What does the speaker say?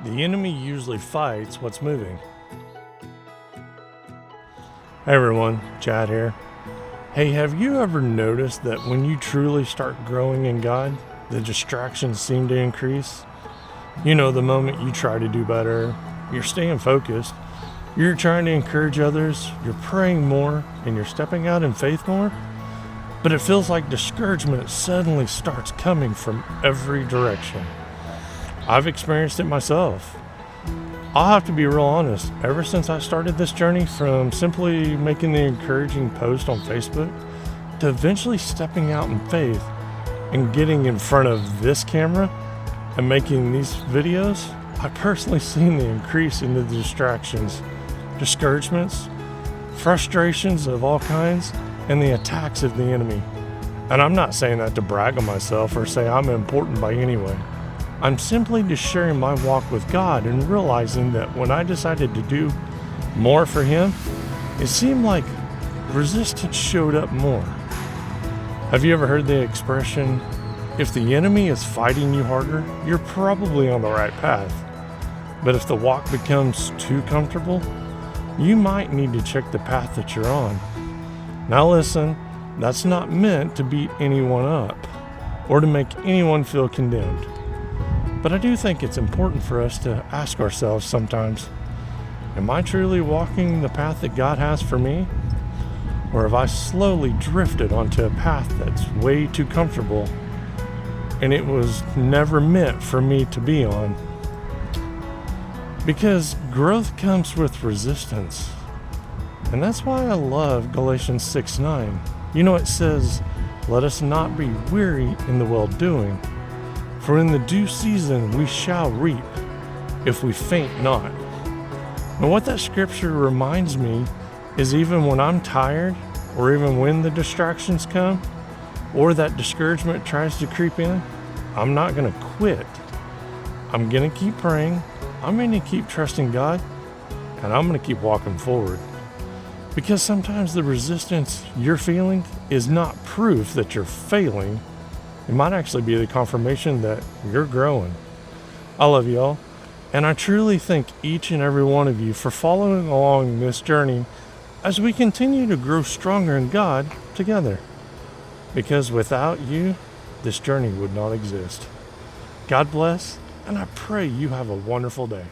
The enemy usually fights what's moving. Hey everyone, Chad here. Hey, have you ever noticed that when you truly start growing in God, the distractions seem to increase? You know, the moment you try to do better, you're staying focused, you're trying to encourage others, you're praying more, and you're stepping out in faith more, but it feels like discouragement suddenly starts coming from every direction. I've experienced it myself. I'll have to be real honest. Ever since I started this journey from simply making the encouraging post on Facebook to eventually stepping out in faith and getting in front of this camera and making these videos, I've personally seen the increase in the distractions, discouragements, frustrations of all kinds, and the attacks of the enemy. And I'm not saying that to brag on myself or say I'm important by any way. I'm simply just sharing my walk with God and realizing that when I decided to do more for Him, it seemed like resistance showed up more. Have you ever heard the expression, if the enemy is fighting you harder, you're probably on the right path. But if the walk becomes too comfortable, you might need to check the path that you're on. Now listen, that's not meant to beat anyone up or to make anyone feel condemned. But I do think it's important for us to ask ourselves sometimes, am I truly walking the path that God has for me? Or have I slowly drifted onto a path that's way too comfortable and it was never meant for me to be on? Because growth comes with resistance. And that's why I love Galatians 6:9. You know, it says, let us not be weary in the well-doing, for in the due season we shall reap, if we faint not. And what that scripture reminds me is even when I'm tired, or even when the distractions come, or that discouragement tries to creep in, I'm not going to quit. I'm going to keep praying, I'm going to keep trusting God, and I'm going to keep walking forward. Because sometimes the resistance you're feeling is not proof that you're failing. It might actually be the confirmation that you're growing. I love y'all, and I truly thank each and every one of you for following along this journey as we continue to grow stronger in God together. Because without you, this journey would not exist. God bless, and I pray you have a wonderful day.